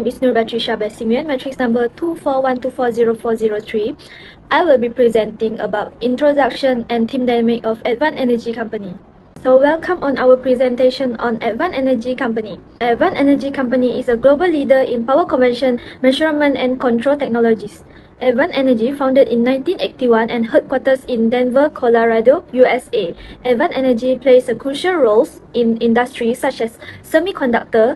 is Nur Batrisha Basimian, matrix number 241240403. I will be presenting about introduction and team dynamic of Advanced Energy Company. So welcome on our presentation on Advanced Energy Company. Advanced Energy Company is a global leader in power conversion, measurement and control technologies. Advanced Energy, founded in 1981 and headquarters in Denver, Colorado, USA. Advanced Energy plays a crucial role in industries such as semiconductor,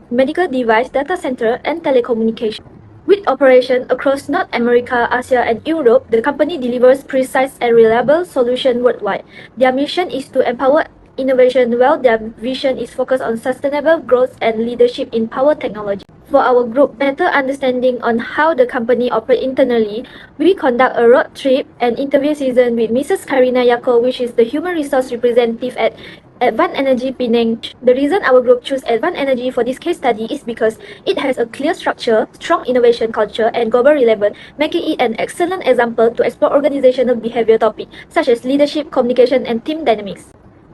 medical device, data center, and telecommunication. With operation across North America, Asia, and Europe, the company delivers precise and reliable solutions worldwide. Their mission is to empower innovation, while their vision is focused on sustainable growth and leadership in power technology. For our group better understanding on how the company operates internally, we conduct a road trip and interview season with Mrs. Karina Yako, which is the human resource representative at Advanced Energy Penang. The reason our group chose Advanced Energy for this case study is because it has a clear structure, strong innovation culture, and global relevance, making it an excellent example to explore organizational behavior topics such as leadership, communication, and team dynamics.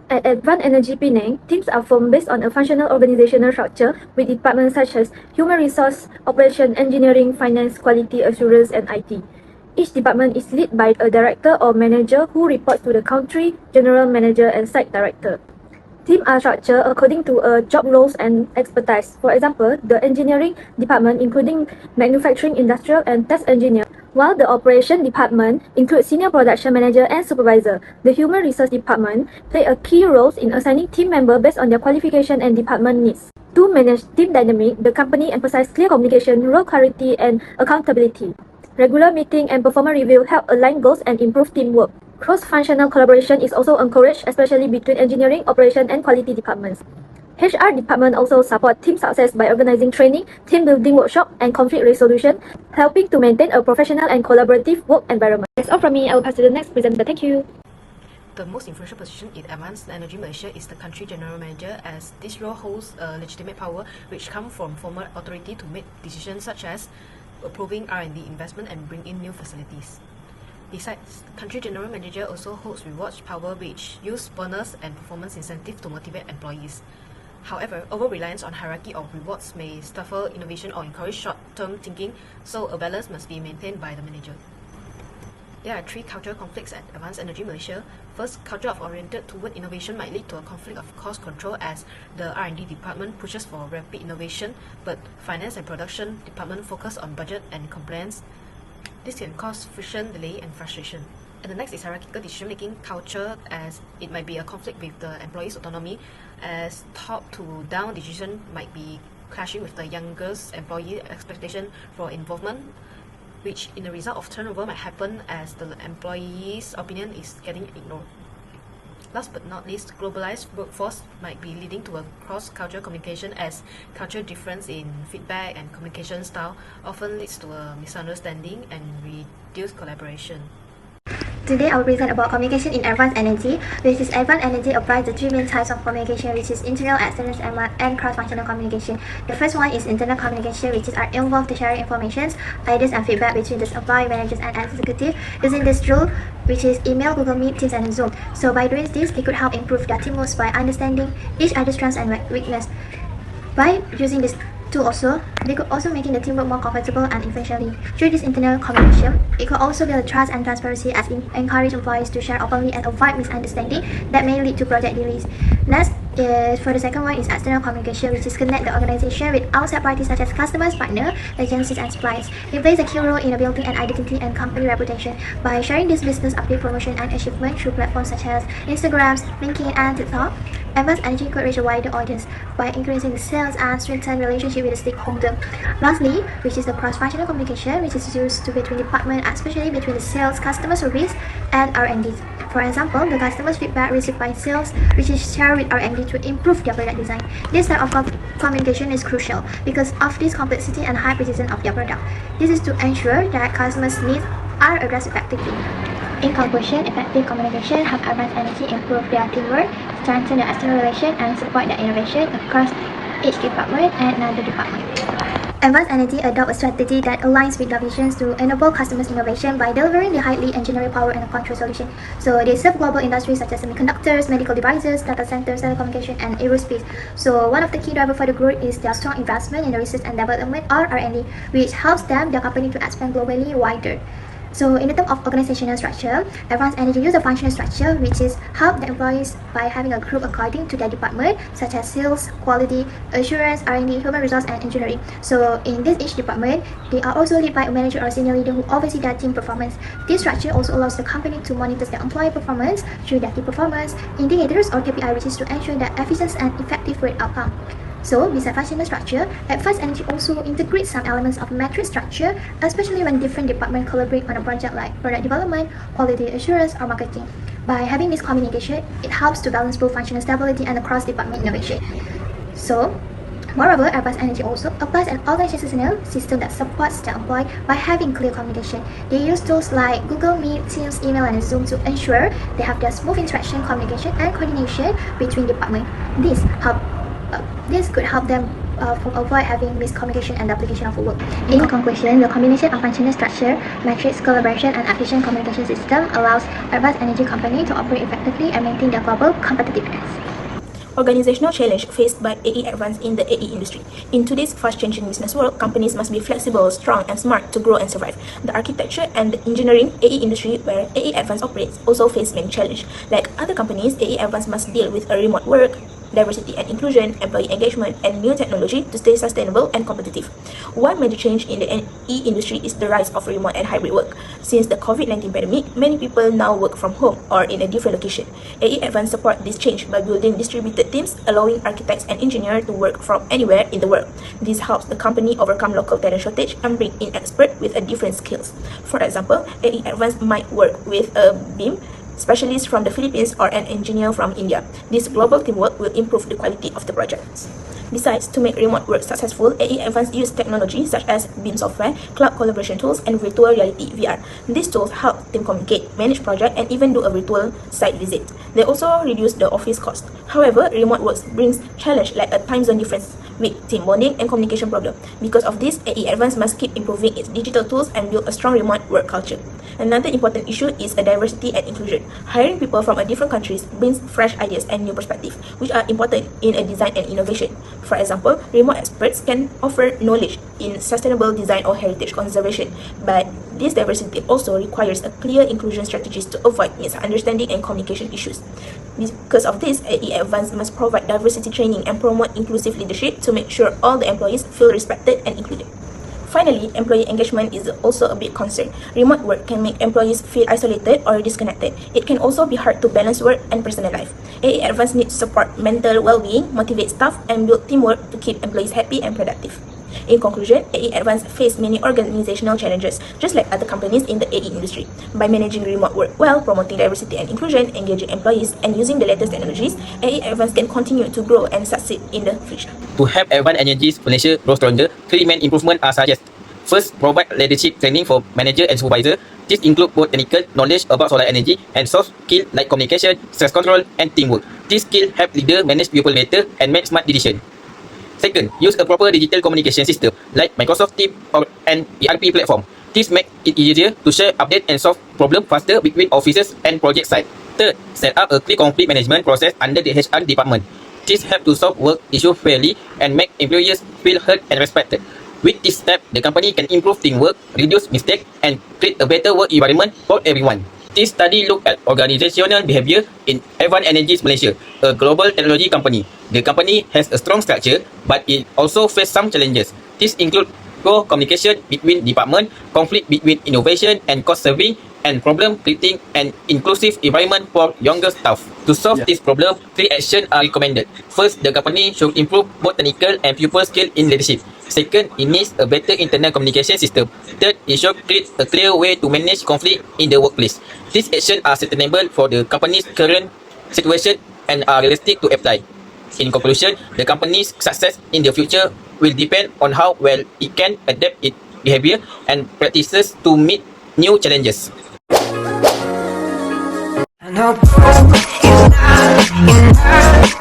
At Advanced Energy Penang, teams are formed based on a functional organizational structure with departments such as Human Resource, Operation, Engineering, Finance, Quality Assurance, and IT. Each department is led by a director or manager who reports to the country general manager and site director. Teams are structured according to job roles and expertise. For example, the engineering department including manufacturing, industrial, and test engineer, while the operation department includes senior production manager and supervisor. The human resource department play a key role in assigning team members based on their qualification and department needs. To manage team dynamic, the company emphasizes clear communication, role clarity, and accountability. Regular meeting and performance review help align goals and improve teamwork. Cross-functional collaboration is also encouraged, especially between engineering, operation, and quality departments. HR department also support team success by organizing training, team building workshop, and conflict resolution, helping to maintain a professional and collaborative work environment. That's all from me. I will pass to the next presenter. Thank you. The most influential position in Advanced Energy Malaysia is the country general manager, as this role holds a legitimate power which comes from formal authority to make decisions such as approving R&D investment and bring in new facilities. Besides, country general manager also holds rewards power which use bonus and performance incentive to motivate employees. However, over-reliance on hierarchy of rewards may stifle innovation or encourage short-term thinking, so a balance must be maintained by the manager. There are three cultural conflicts at Advanced Energy Malaysia. First, culture of oriented toward innovation might lead to a conflict of cost control as the R&D department pushes for rapid innovation, but finance and production department focus on budget and compliance. This can cause friction, delay, and frustration. And the next is hierarchical decision-making culture, as it might be a conflict with the employee's autonomy, as top-to-down decision might be clashing with the youngest employee expectation for involvement, which in the result of turnover might happen as the employee's opinion is getting ignored. Last but not least, globalized workforce might be leading to a cross-cultural communication, as cultural difference in feedback and communication style often leads to a misunderstanding and reduced collaboration. Today I will present about communication in advanced energy, which is advanced energy applies the three main types of communication, which is internal, external, and cross-functional communication. The first one is internal communication, which is involved to sharing information, ideas, and feedback between the employee, managers, and executive using this tool, which is email, Google Meet, Teams, and Zoom. So by doing this, they could help improve their teamwork by understanding each other's strengths and weakness. By using this tool also, they could also making the teamwork more comfortable and efficiently. Through this internal communication, it could also build trust and transparency as encourage employees to share openly and avoid misunderstanding that may lead to project delays. Next, for the second one is external communication, which is connect the organization with outside parties such as customers, partners, agencies, and suppliers. It plays a key role in building an identity and company reputation by sharing this business update, promotion, and achievement through platforms such as Instagram, LinkedIn, and TikTok. Advanced Energy could reach a wider audience by increasing the sales and strengthen relationship with the stakeholder. Lastly, which is the cross-functional communication, which is used to between departments, especially between the sales, customer service, and R&D. For example, the customer's feedback received by sales, which is shared with R&D to improve their product design. This type of communication is crucial because of this complexity and high precision of their product. This is to ensure that customers' needs are addressed effectively. In conclusion, effective communication helps Advanced Energy improve their teamwork, strengthen their external relation, and support their innovation across each department and another department. Advanced Energy adopt a strategy that aligns with their visions to enable customers' innovation by delivering the highly engineered power and control solution. So they serve global industries such as semiconductors, medical devices, data centers, telecommunication, and aerospace. So one of the key drivers for the growth is their strong investment in the research and development or R&D, which helps them, their company, to expand globally wider. So in the term of organizational structure, Advanced Energy use a functional structure which is help the employees by having a group according to their department such as sales, quality, assurance, R&D, human resource, and engineering. So in this each department, they are also led by a manager or senior leader who oversee their team performance. This structure also allows the company to monitor their employee performance through their key performance indicators or KPI, which is to ensure that efficient and effective work outcome. So, besides functional structure, Advanced Energy also integrates some elements of matrix structure, especially when different departments collaborate on a project like product development, quality assurance, or marketing. By having this communication, it helps to balance both functional stability and cross-department innovation. So, moreover, Advanced Energy also applies an organizational system that supports the employee by having clear communication. They use tools like Google Meet, Teams, email, and Zoom to ensure they have their smooth interaction, communication, and coordination between departments. This could help them avoid having miscommunication and duplication of work. In conclusion, the combination of functional structure, matrix, collaboration, and efficient communication system allows Advanced Energy Company to operate effectively and maintain their global competitiveness. Organizational challenge faced by AE Advanced in the AE industry. In today's fast-changing business world, companies must be flexible, strong, and smart to grow and survive. The architecture and the engineering AE industry where AE Advanced operates also face many challenges. Like other companies, AE Advanced must deal with a remote work, diversity and inclusion, employee engagement, and new technology to stay sustainable and competitive. One major change in the AE industry is the rise of remote and hybrid work. Since the COVID-19 pandemic, many people now work from home or in a different location. AE Advanced support this change by building distributed teams, allowing architects and engineers to work from anywhere in the world. This helps the company overcome local talent shortage and bring in experts with a different skills. For example, AE Advanced might work with a BIM specialist from the Philippines or an engineer from India. This global teamwork will improve the quality of the projects. Besides, to make remote work successful, AE Advanced use technology such as BIM software, cloud collaboration tools, and virtual reality (VR). These tools help them communicate, manage projects, and even do a virtual site visit. They also reduce the office cost. However, remote work brings challenge like a time zone difference, weak team bonding, and communication problem. Because of this, AE Advanced must keep improving its digital tools and build a strong remote work culture. Another important issue is a diversity and inclusion. Hiring people from different countries brings fresh ideas and new perspectives, which are important in a design and innovation. For example, remote experts can offer knowledge in sustainable design or heritage conservation, but this diversity also requires a clear inclusion strategies to avoid misunderstanding and communication issues. Because of this, AE Advanced must provide diversity training and promote inclusive leadership to make sure all the employees feel respected and included. Finally, employee engagement is also a big concern. Remote work can make employees feel isolated or disconnected. It can also be hard to balance work and personal life. AE Advanced needs to support mental well-being, motivate staff, and build teamwork to keep employees happy and productive. In conclusion, AE Advanced face many organizational challenges, just like other companies in the AE industry. By managing remote work well, promoting diversity and inclusion, engaging employees, and using the latest technologies, AE Advanced can continue to grow and succeed in the future. To help Advanced Energy's Malaysia grow stronger, three main improvements are suggested. First, provide leadership training for manager and supervisor. This includes both technical knowledge about solar energy and soft skills like communication, stress control, and teamwork. These skills help leaders manage people better and make smart decisions. Second, use a proper digital communication system like Microsoft Teams or an ERP platform. This makes it easier to share updates and solve problems faster between offices and project sites. Third, set up a clear conflict management process under the HR department. This helps to solve work issues fairly and make employees feel heard and respected. With this step, the company can improve teamwork, reduce mistakes, and create a better work environment for everyone. This study looked at organizational behavior in Advanced Energy Malaysia, a global technology company. The company has a strong structure, but it also faces some challenges. These include poor communication between departments, conflict between innovation and cost saving, and problem creating an inclusive environment for younger staff. To solve this problem, three actions are recommended. First, the company should improve both technical and people skills in leadership. Second, it needs a better internal communication system. Third, it should create a clear way to manage conflict in the workplace. These actions are sustainable for the company's current situation and are realistic to apply. In conclusion, the company's success in the future will depend on how well it can adapt its behavior and practices to meet new challenges. I know you're not